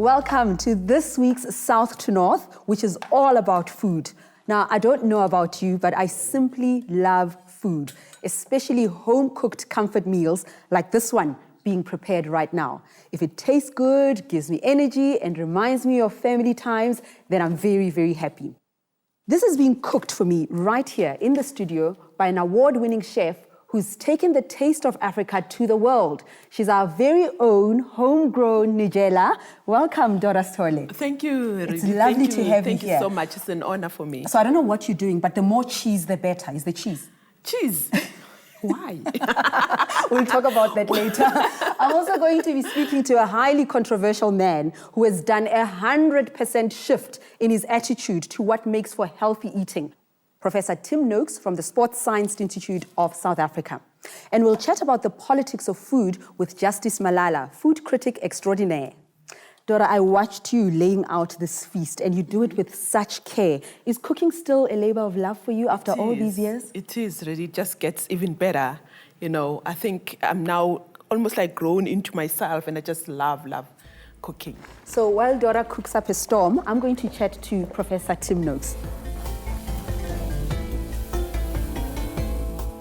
Welcome to this week's South to North, which is all about food. Now, I don't know about you, but I simply love food, especially home-cooked comfort meals like this one being prepared right now. If it tastes good, gives me energy, and reminds me of family times, then I'm very, very happy. This is being cooked for me right here in the studio by an award-winning chef who's taken the taste of Africa to the world. She's our very own homegrown Nigella. Welcome, Dorah Sithole. Thank you, Redi. It's lovely to have you here. Thank you so much. It's an honor for me. So I don't know what you're doing, but the more cheese, the better. Is the cheese? Cheese? Why? We'll talk about that later. I'm also going to be speaking to a highly controversial man who has done 100% shift in his attitude to what makes for healthy eating. Professor Tim Noakes from the Sports Science Institute of South Africa. And we'll chat about the politics of food with Justice Malala, food critic extraordinaire. Dorah, I watched you laying out this feast, and you do it with such care. Is cooking still a labor of love for you after all these years? It is, Redi. It just gets even better. You know, I think I'm now almost like grown into myself, and I just love cooking. So while Dorah cooks up a storm, I'm going to chat to Professor Tim Noakes.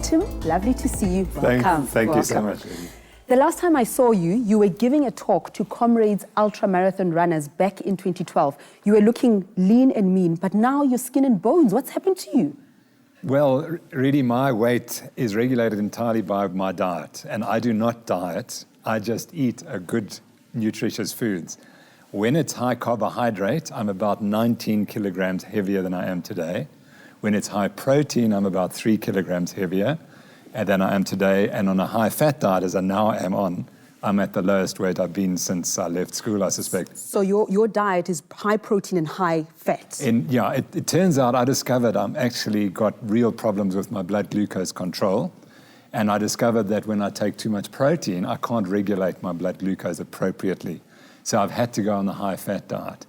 Tim, lovely to see you. Welcome. Thank you so much, Redi. The last time I saw you, you were giving a talk to comrades ultra-marathon runners back in 2012. You were looking lean and mean, but now you're skin and bones. What's happened to you? Well, really, my weight is regulated entirely by my diet, and I do not diet. I just eat a good, nutritious foods. When it's high carbohydrate, I'm about 19 kilograms heavier than I am today. When it's high protein, I'm about 3 kilograms heavier than I am today. And on a high fat diet, as I now am on, I'm at the lowest weight I've been since I left school, I suspect. So your diet is high protein and high fat? It turns out I discovered I'm actually got real problems with my blood glucose control. And I discovered that when I take too much protein, I can't regulate my blood glucose appropriately. So I've had to go on the high fat diet.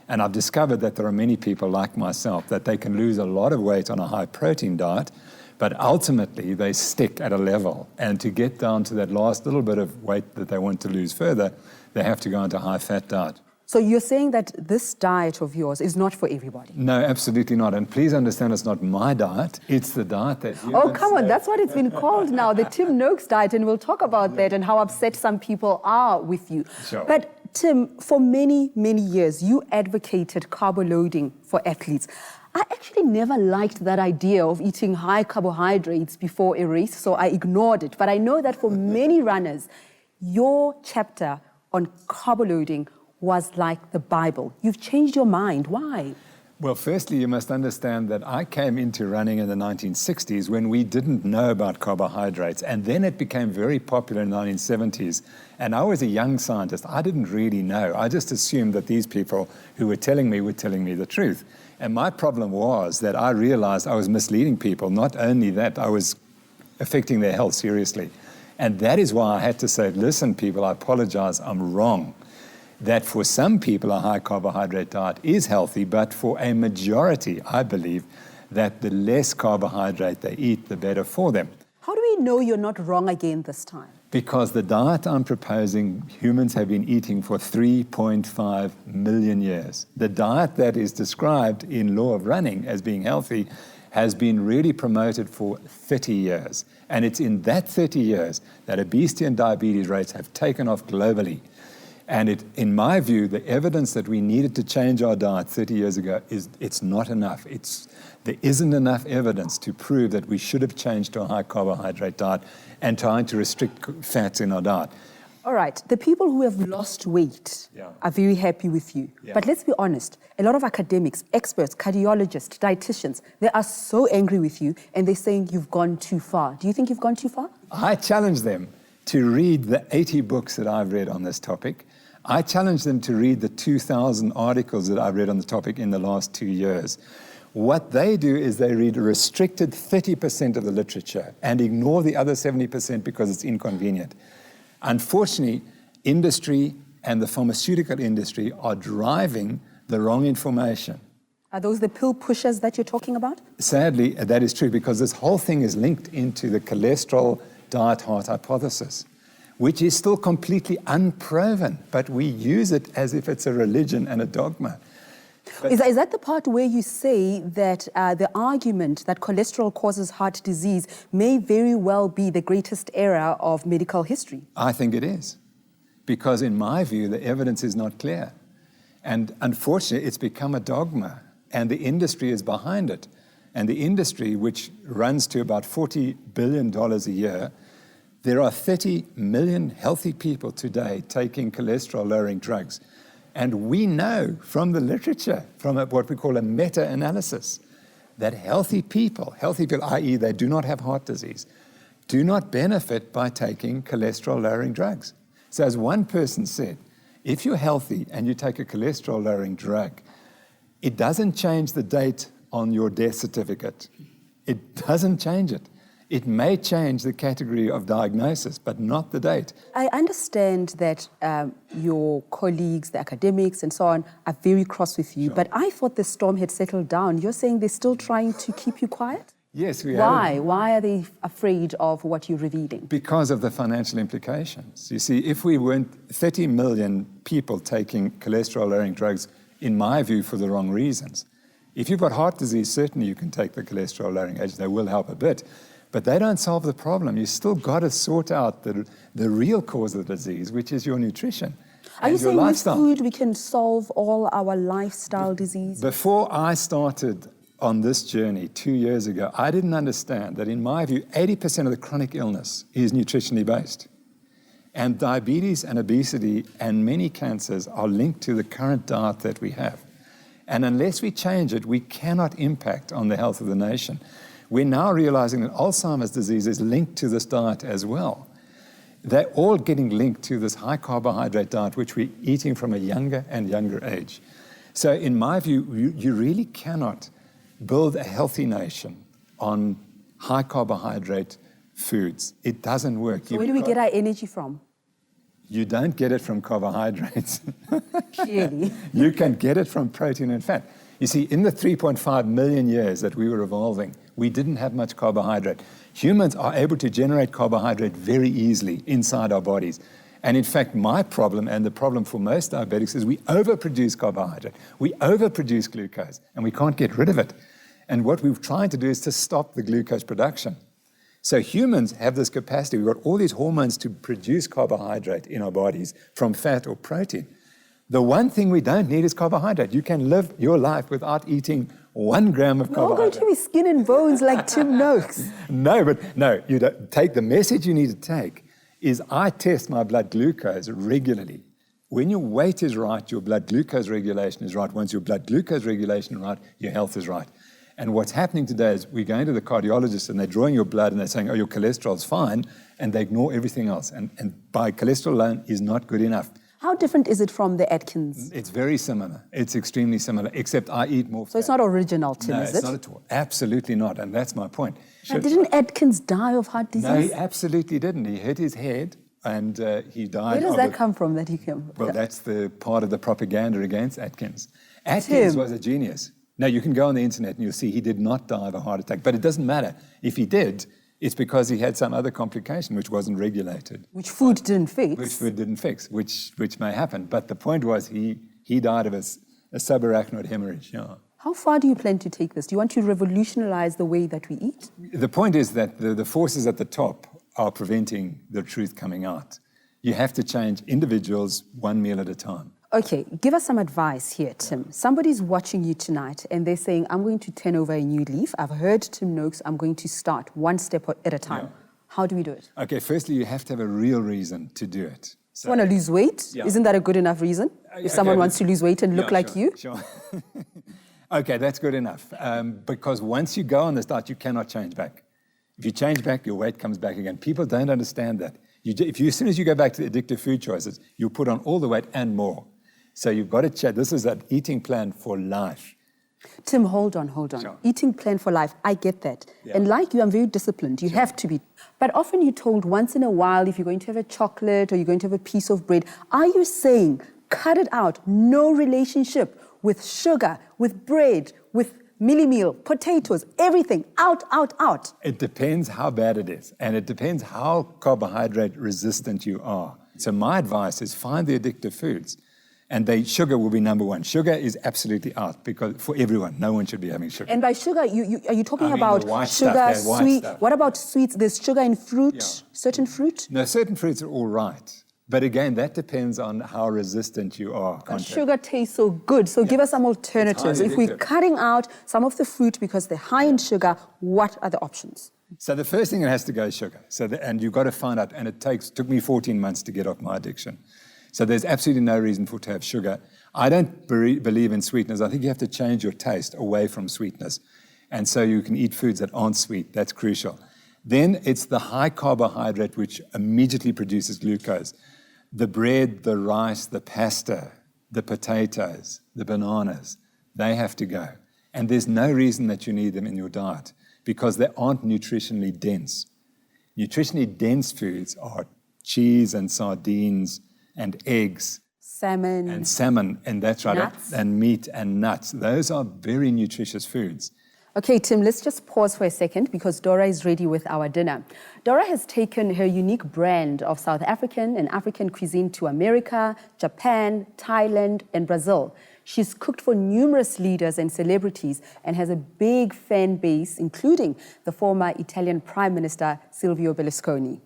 And I've discovered that there are many people like myself that they can lose a lot of weight on a high protein diet, but ultimately they stick at a level. And to get down to that last little bit of weight that they want to lose further, they have to go into a high fat diet. So you're saying that this diet of yours is not for everybody? No, absolutely not. And please understand, it's not my diet. It's the diet that you... Oh, come on. That's what it's been called now, the Tim Noakes diet. And we'll talk about that and how upset some people are with you. Sure. But Tim, for many, many years, you advocated carbo loading for athletes. I actually never liked that idea of eating high carbohydrates before a race, so I ignored it. But I know that for many runners, your chapter on carbo loading was like the Bible. You've changed your mind. Why? Well, firstly, you must understand that I came into running in the 1960s when we didn't know about carbohydrates, and then it became very popular in the 1970s. And I was a young scientist. I didn't really know. I just assumed that these people who were telling me the truth. And my problem was that I realized I was misleading people. Not only that, I was affecting their health seriously. And that is why I had to say, listen, people, I apologize, I'm wrong. That for some people, a high carbohydrate diet is healthy, but for a majority, I believe that the less carbohydrate they eat, the better for them. How do we know you're not wrong again this time? Because the diet I'm proposing, humans have been eating for 3.5 million years. The diet that is described in Law of Running as being healthy has been really promoted for 30 years. And it's in that 30 years that obesity and diabetes rates have taken off globally. And in my view, the evidence that we needed to change our diet 30 years ago it's not enough. There isn't enough evidence to prove that we should have changed to a high carbohydrate diet and trying to restrict fats in our diet. All right, the people who have lost weight are very happy with you. Yeah. But let's be honest, a lot of academics, experts, cardiologists, dieticians, they are so angry with you and they're saying you've gone too far. Do you think you've gone too far? I challenge them to read the 80 books that I've read on this topic. I challenge them to read the 2,000 articles that I've read on the topic in the last 2 years. What they do is they read a restricted 30% of the literature and ignore the other 70% because it's inconvenient. Unfortunately, industry and the pharmaceutical industry are driving the wrong information. Are those the pill pushers that you're talking about? Sadly, that is true because this whole thing is linked into the cholesterol diet heart hypothesis. which is still completely unproven, but we use it as if it's a religion and a dogma. Is that the part where you say that the argument that cholesterol causes heart disease may very well be the greatest error of medical history? I think it is, because in my view, the evidence is not clear. And unfortunately, it's become a dogma, and the industry is behind it. And the industry, which runs to about $40 billion a year, there are 30 million healthy people today taking cholesterol-lowering drugs. And we know from the literature, from what we call a meta-analysis, that healthy people, i.e. they do not have heart disease, do not benefit by taking cholesterol-lowering drugs. So as one person said, if you're healthy and you take a cholesterol-lowering drug, it doesn't change the date on your death certificate. It doesn't change it. It may change the category of diagnosis, but not the date. I understand that your colleagues, the academics and so on, are very cross with you, Sure. but I thought the storm had settled down. You're saying they're still trying to keep you quiet? Yes, we Why? have. Why are they afraid of what you're revealing? Because of the financial implications. You see, if we weren't 30 million people taking cholesterol-lowering drugs, in my view, for the wrong reasons. If you've got heart disease, certainly you can take the cholesterol-lowering agents. They will help a bit. But they don't solve the problem. You still got to sort out the real cause of the disease, which is your nutrition. Are you and your saying with lifestyle. food we can solve all our lifestyle disease? Before I started on this journey 2 years ago, I didn't understand that, in my view, 80% of the chronic illness is nutritionally based. And diabetes and obesity and many cancers are linked to the current diet that we have. And unless we change it, we cannot impact on the health of the nation. We're now realizing that Alzheimer's disease is linked to this diet as well. They're all getting linked to this high-carbohydrate diet, which we're eating from a younger and younger age. So in my view, you really cannot build a healthy nation on high-carbohydrate foods. It doesn't work. So where do we get our energy from? You don't get it from carbohydrates. Clearly. You can get it from protein and fat. You see, in the 3.5 million years that we were evolving, we didn't have much carbohydrate. Humans are able to generate carbohydrate very easily inside our bodies. And in fact, my problem, and the problem for most diabetics, is we overproduce carbohydrate. We overproduce glucose, and we can't get rid of it. And what we're trying to do is to stop the glucose production. So humans have this capacity. We've got all these hormones to produce carbohydrate in our bodies from fat or protein. The one thing we don't need is carbohydrate. You can live your life without eating 1 gram of We're all carbohydrate. going to be skin and bones like Tim Noakes. No, you don't take the message you need to take is I test my blood glucose regularly. When your weight is right, your blood glucose regulation is right. Once your blood glucose regulation is right, your health is right. And what's happening today is we're going to the cardiologist and they're drawing your blood and they're saying, oh, your cholesterol's fine, and they ignore everything else. And by cholesterol alone is not good enough. How different is it from the Atkins? It's very similar. It's extremely similar, except I eat more fat. So it's not original, Tim, No, is it's it? not at all. Absolutely not, and that's my point. Now, didn't Atkins die of heart disease? No, he absolutely didn't. He hit his head and he died. Where does that come from that he came? Well, that's the part of the propaganda against Atkins. Atkins was a genius. Now, you can go on the internet and you'll see he did not die of a heart attack, but it doesn't matter. If he did, it's because he had some other complication which wasn't regulated. Which food didn't fix. Which food didn't fix, which may happen. But the point was he died of a subarachnoid hemorrhage. Yeah. How far do you plan to take this? Do you want to revolutionize the way that we eat? The point is that the forces at the top are preventing the truth coming out. You have to change individuals one meal at a time. Okay, give us some advice here, Tim. Somebody's watching you tonight and they're saying, I'm going to turn over a new leaf. I've heard Tim Noakes, I'm going to start one step at a time. Yeah. How do we do it? Okay, firstly, you have to have a real reason to do it. You want to lose weight? Yeah. Isn't that a good enough reason? If someone wants to lose weight and look like you? Sure. Okay, that's good enough. Because once you go on this diet, you cannot change back. If you change back, your weight comes back again. People don't understand that. As soon as you go back to the addictive food choices, you put on all the weight and more. So you've got to check. This is an eating plan for life. Tim, hold on. Sure. Eating plan for life, I get that. Yeah. And like you, I'm very disciplined. You have to be. But often you're told once in a while, if you're going to have a chocolate or you're going to have a piece of bread, are you saying, cut it out, no relationship with sugar, with bread, with mini meal, potatoes, everything, out, out, out. It depends how bad it is, and it depends how carbohydrate resistant you are. So my advice is find the addictive foods, and sugar will be number one. Sugar is absolutely out because for everyone, no one should be having sugar. And by sugar, are you talking I mean, about the white sugar, stuff, that white sweet? stuff. What about sweets? There's sugar in fruit, Yeah. certain fruit. No, certain fruits are all right. But again, that depends on how resistant you are. But sugar tastes so good, so give us some alternatives. highly If we're addictive. cutting out some of the fruit because they're high in sugar, what are the options? So the first thing that has to go is sugar. And you've got to find out, and it took me 14 months to get off my addiction. So there's absolutely no reason to have sugar. I don't believe in sweeteners. I think you have to change your taste away from sweetness. And so you can eat foods that aren't sweet. That's crucial. Then it's the high carbohydrate, which immediately produces glucose. The bread, the rice, the pasta, the potatoes, the bananas, they have to go. And there's no reason that you need them in your diet because they aren't nutritionally dense. Nutritionally dense foods are cheese and sardines and eggs. Salmon. And that's right. Nuts. And meat and nuts. Those are very nutritious foods. Okay, Tim, let's just pause for a second because Dorah is ready with our dinner. Dorah has taken her unique brand of South African and African cuisine to America, Japan, Thailand, and Brazil. She's cooked for numerous leaders and celebrities and has a big fan base, including the former Italian Prime Minister Silvio Berlusconi.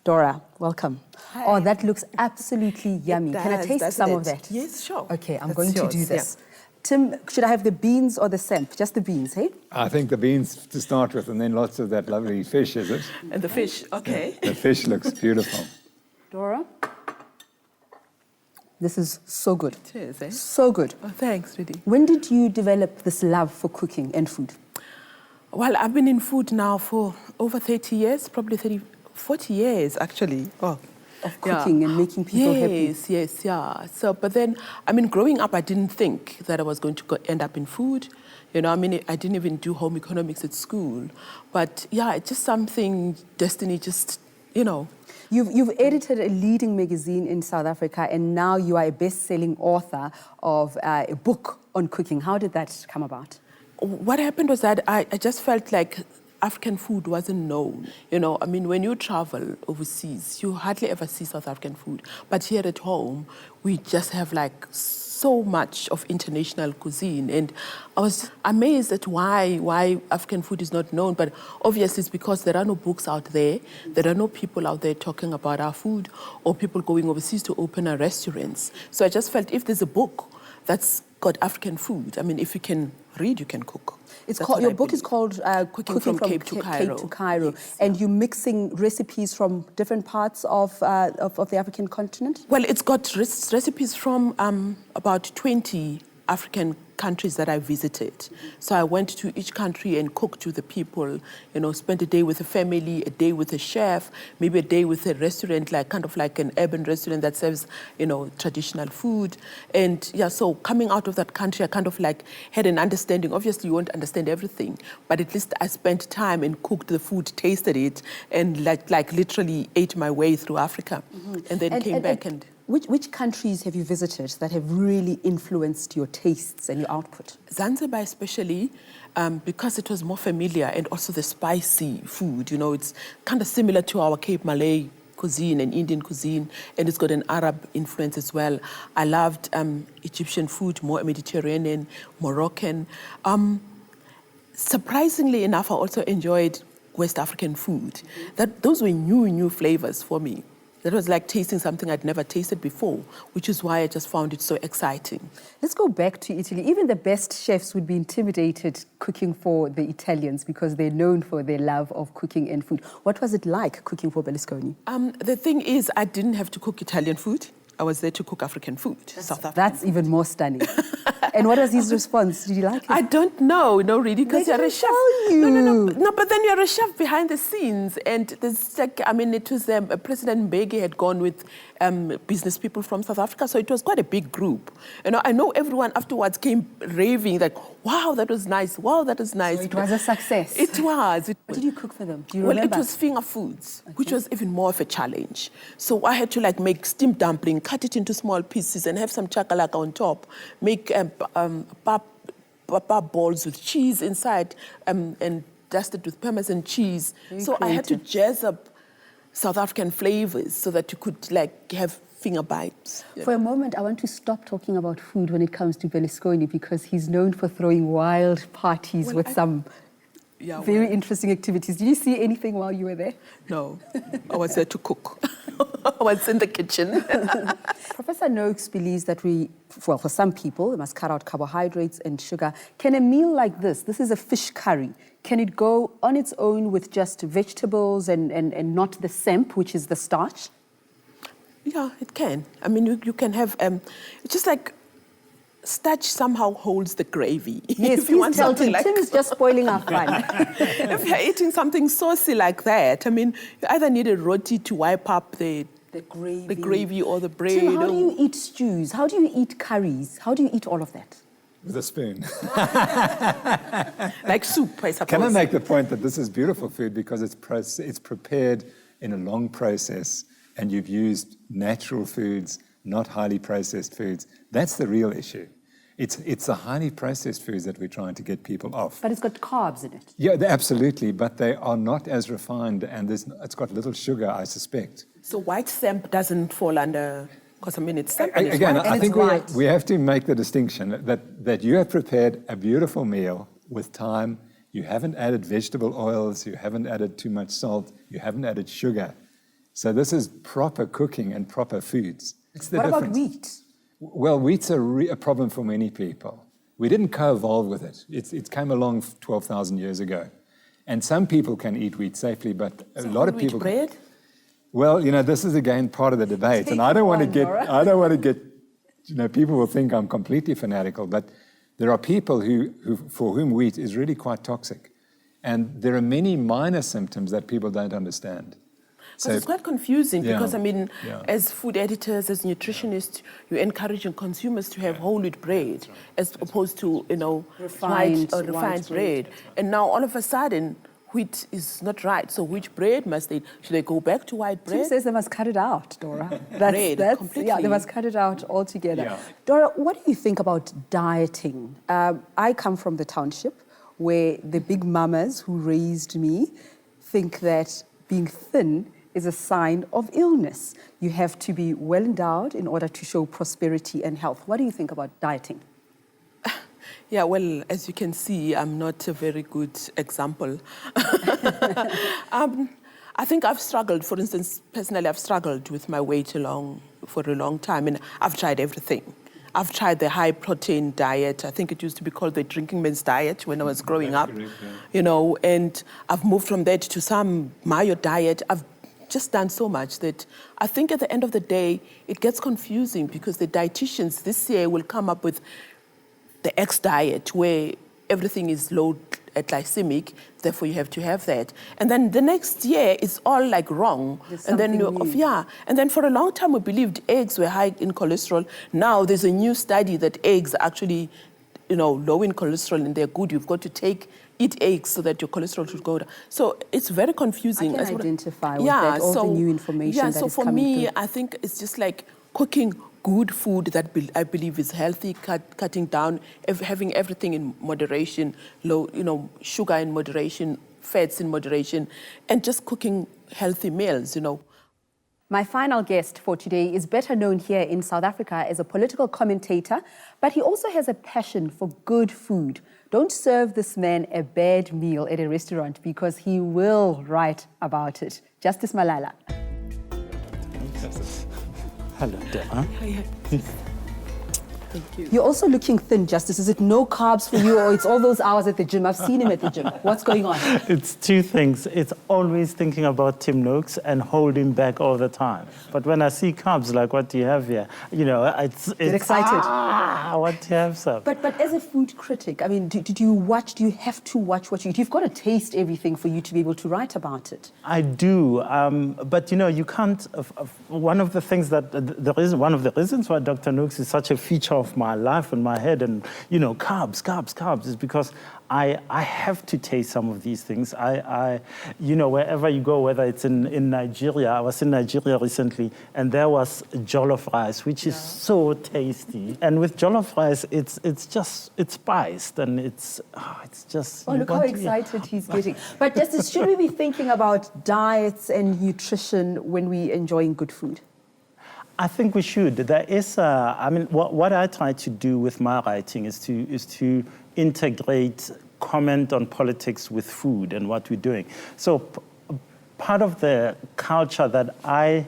Dorah, welcome. Hi. Oh, that looks absolutely yummy. Can I taste some of that? Yes, sure. Okay, I'm That's going yours, to do this. yeah. Tim, should I have the beans or the semp? Just the beans, hey? I think the beans to start with, and then lots of that lovely fish, is it? And the fish, okay. The fish looks beautiful. Dorah? This is so good. Cheers, eh? So good. Oh, thanks, Redi. When did you develop this love for cooking and food? Well, I've been in food now for over 30 years, probably 40 years, actually. Oh. Of cooking and making people happy. Yes, yeah. So, but then, I mean, growing up, I didn't think that I was going to end up in food. You know, I mean, I didn't even do home economics at school. But yeah, it's just something, destiny just, you know. You've edited a leading magazine in South Africa, and now you are a best-selling author of a book on cooking. How did that come about? What happened was that I just felt like African food wasn't known. You know, I mean, when you travel overseas, you hardly ever see South African food. But here at home, we just have like so much of international cuisine. And I was amazed at why African food is not known. But obviously it's because there are no books out there. There are no people out there talking about our food or people going overseas to open our restaurants. So I just felt if there's a book that's got African food, I mean, if you can read, you can cook. Your book is called Cooking from Cape to Cairo. Yes, and you're mixing recipes from different parts of the African continent? Well, it's got recipes from about 20 African countries that I visited. So I went to each country and cooked with the people, you know, spent a day with a family, a day with a chef, maybe a day with a restaurant, like kind of like an urban restaurant that serves, you know, traditional food. And yeah, so coming out of that country, I kind of like had an understanding. Obviously, you won't understand everything, but at least I spent time and cooked the food, tasted it, and like literally ate my way through Africa. Mm-hmm. And then came back and Which countries have you visited that have really influenced your tastes and your output? Zanzibar especially, because it was more familiar, and also the spicy food. You know, it's kind of similar to our Cape Malay cuisine and Indian cuisine, and it's got an Arab influence as well. I loved Egyptian food, more Mediterranean, Moroccan. Surprisingly enough, I also enjoyed West African food. Those were new flavors for me. That was like tasting something I'd never tasted before, which is why I just found it so exciting. Let's go back to Italy. Even the best chefs would be intimidated cooking for the Italians because they're known for their love of cooking and food. What was it like cooking for Berlusconi? The thing is, I didn't have to cook Italian food. I was there to cook African food, South African. That's even more stunning. And what was his response? Did you like it? I don't know, really, because you're a chef. No, but then you're a chef behind the scenes, and there's like, I mean, it was President Mbeki had gone with business people from South Africa, so it was quite a big group. You know, I know everyone afterwards came raving like, "Wow, that was nice! Wow, that was nice!" So it was a success. It was. What did you cook for them? Do you remember? Well, it was finger foods, which was even more of a challenge. So I had to like make steamed dumpling, cut it into small pieces, and have some chakalaka on top. Make pap balls with cheese inside and dusted with Parmesan cheese. Very so I had to creative. jazz up South African flavors so that you could like have finger bites. For a moment, I want to stop talking about food when it comes to Berlusconi because he's known for throwing wild parties with some very interesting activities. Did you see anything while you were there? No, I was there to cook. I was in the kitchen. Professor Noakes believes that for some people, we must cut out carbohydrates and sugar. Can a meal like this is a fish curry, can it go on its own with just vegetables and not the semp, which is the starch? Yeah, it can. I mean, you can have, it's just like starch somehow holds the gravy. Yes, please tell Tim. Tim is just spoiling our fun. If you're eating something saucy like that, I mean, you either need a roti to wipe up the gravy or the bread. Tim, how do you eat stews? How do you eat curries? How do you eat all of that? With a spoon. Like soup, I suppose. Can I make the point that this is beautiful food because it's prepared in a long process and you've used natural foods, not highly processed foods? That's the real issue. It's the highly processed foods that we're trying to get people off. But it's got carbs in it. Yeah, absolutely, but they are not as refined and it's got little sugar, I suspect. So white semp doesn't fall under, because I mean it's semp. Again, I think white. we have to make the distinction that you have prepared a beautiful meal with time. You haven't added vegetable oils, you haven't added too much salt, you haven't added sugar. So this is proper cooking and proper foods. It's the What difference. about wheat? Well, wheat's a problem for many people. We didn't co-evolve with it. It came along 12,000 years ago. And some people can eat wheat safely, but a lot of people... bread? Well, this is again part of the debate. And I don't want to get, people will think I'm completely fanatical, but there are people for whom wheat is really quite toxic. And there are many minor symptoms that people don't understand. Because it's quite confusing because, I mean, Yeah. as food editors, as nutritionists, you're encouraging consumers to have whole wheat bread as opposed to, Refined refined bread. bread. And now all of a sudden, wheat is not right. So which bread must they, should they go back to white Tim bread? says they must cut it out, Dorah. Completely. Yeah, they must cut it out altogether. Yeah. Dorah, what do you think about dieting? I come from the township where the big mamas who raised me think that being thin is a sign of illness. You have to be well endowed in order to show prosperity and health. What do you think about dieting? Yeah, well, as you can see, I'm not a very good example. I think I've struggled, for instance, personally, I've struggled with my weight for a long time, and I've tried everything. I've tried the high-protein diet. I think it used to be called the drinking man's diet when I was growing up, and I've moved from that to some Mayo diet. I've just done so much that I think at the end of the day, it gets confusing because the dietitians this year will come up with the X diet where everything is low glycemic, therefore you have to have that. And then the next year it's all like wrong. And then for a long time we believed eggs were high in cholesterol. Now there's a new study that eggs are actually, low in cholesterol and they're good. You've got to eat eggs so that your cholesterol should go down. So it's very confusing. I can identify with that, all the new information that is coming through. So for me, I think it's just like cooking good food that I believe is healthy, cutting down, having everything in moderation, low, sugar in moderation, fats in moderation, and just cooking healthy meals, My final guest for today is better known here in South Africa as a political commentator, but he also has a passion for good food. Don't serve this man a bad meal at a restaurant because he will write about it. Justice Malala. Hello, Dorah. Thank you. You're also looking thin, Justice. Is it no carbs for you or it's all those hours at the gym? I've seen him at the gym. What's going on? It's two things. It's always thinking about Tim Noakes and holding back all the time. But when I see carbs, like what do you have here? It's excited. I want to have some. But as a food critic, I mean, do you have to watch what you eat? You've got to taste everything for you to be able to write about it. I do, but you can't. One of the things one of the reasons why Dr. Noakes is such a feature of my life in my head, and carbs, is because I have to taste some of these things. Wherever you go, whether it's in Nigeria, I was in Nigeria recently, and there was jollof rice, which is so tasty. And with jollof rice, it's spiced, and it's just. Oh, look how excited he's getting. But Justice, should we be thinking about diets and nutrition when we're enjoying good food? I think we should. There is, what I try to do with my writing is to integrate comment on politics with food and what we're doing. So part of the culture that I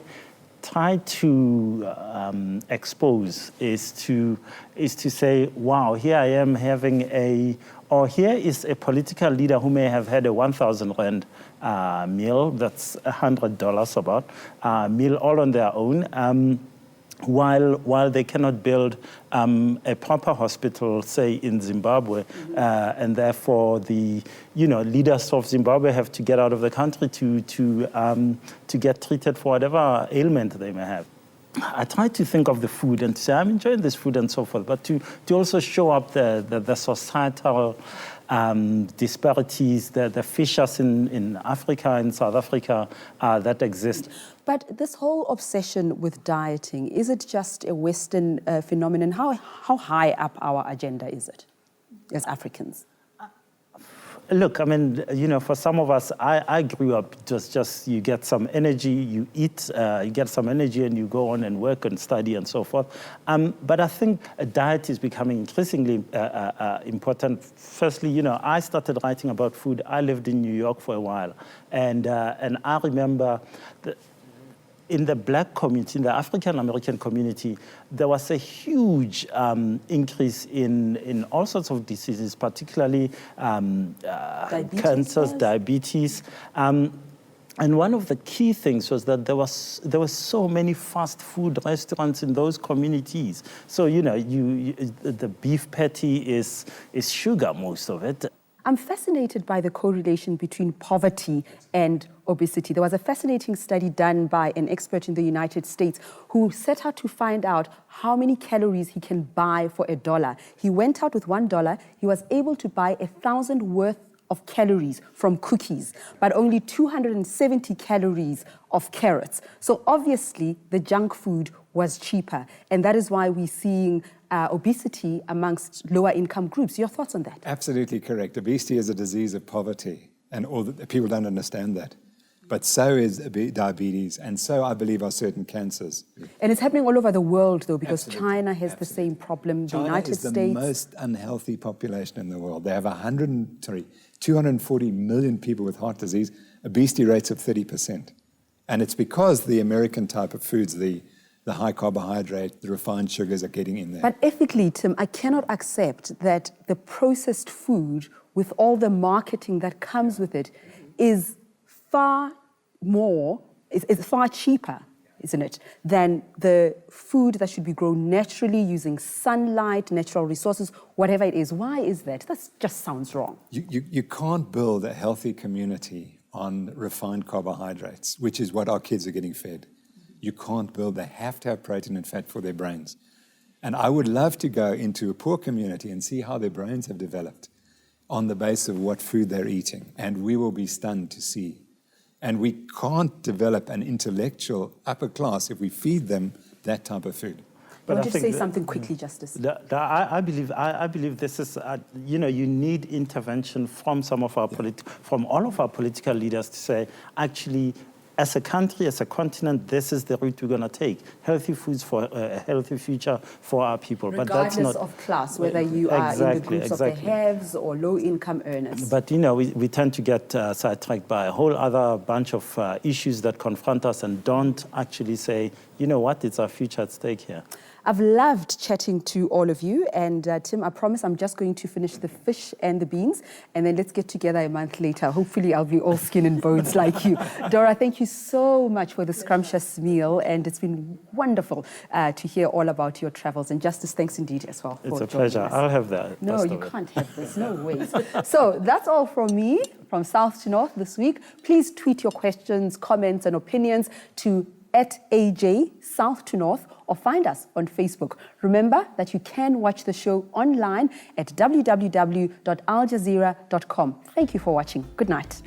try to expose is to say, wow, here I am having or here is a political leader who may have had a 1,000 rand meal, that's $100 about, meal all on their own, while they cannot build a proper hospital, say, in Zimbabwe, and therefore the leaders of Zimbabwe have to get out of the country to get treated for whatever ailment they may have. I try to think of the food and to say, I'm enjoying this food and so forth, but to also show up the societal disparities, the fissures in Africa and South Africa that exist. But this whole obsession with dieting, is it just a Western phenomenon? How high up our agenda is it as Africans? Look, for some of us, I grew up just you get some energy, you eat, you get some energy, and you go on and work and study and so forth. But I think a diet is becoming increasingly important. Firstly, I started writing about food. I lived in New York for a while, and I remember in the Black community, in the African-American community, there was a huge increase in all sorts of diseases, particularly cancers, diabetes. And one of the key things was that there were so many fast food restaurants in those communities. So, the beef patty is sugar, most of it. I'm fascinated by the correlation between poverty and obesity. There was a fascinating study done by an expert in the United States who set out to find out how many calories he can buy for $1. He went out with $1. He was able to buy 1,000 worth of calories from cookies, but only 270 calories of carrots. So obviously, the junk food was cheaper. And that is why we're seeing obesity amongst lower income groups. Your thoughts on that? Absolutely correct. Obesity is a disease of poverty, and people don't understand that. But so is diabetes, and so I believe are certain cancers. And it's happening all over the world, though, because China has the same problem. The United States. China is the most unhealthy population in the world. They have 240 million people with heart disease, obesity rates of 30%. And it's because the American type of foods, the high carbohydrate, the refined sugars are getting in there. But ethically, Tim, I cannot accept that the processed food, with all the marketing that comes with it, is far cheaper, isn't it, than the food that should be grown naturally using sunlight, natural resources, whatever it is. Why is that? That just sounds wrong. You can't build a healthy community on refined carbohydrates, which is what our kids are getting fed. You can't build. They have to have protein and fat for their brains. And I would love to go into a poor community and see how their brains have developed on the basis of what food they're eating. And we will be stunned to see. And we can't develop an intellectual upper class if we feed them that type of food. But I want you to say something quickly, Justice. I believe this is, you need intervention from from all of our political leaders to say, actually, as a country, as a continent, this is the route we're going to take. Healthy foods for a healthy future for our people. Regardless but that's not, of class, whether you are in the groups of the haves or low-income earners. But, we tend to get sidetracked by a whole other bunch of issues that confront us and don't actually say, you know what, it's our future at stake here. I've loved chatting to all of you. And Tim, I promise I'm just going to finish the fish and the beans, and then let's get together a month later. Hopefully I'll be all skin and bones like you. Dorah, thank you so much for the scrumptious meal. And it's been wonderful to hear all about your travels. And Justice, thanks indeed as well. It's a pleasure. I'll have that. No, you can't have this. No ways. So that's all from me, from South to North this week. Please tweet your questions, comments, and opinions to @AJ South2North or find us on Facebook. Remember that you can watch the show online at www.aljazeera.com. Thank you for watching. Good night.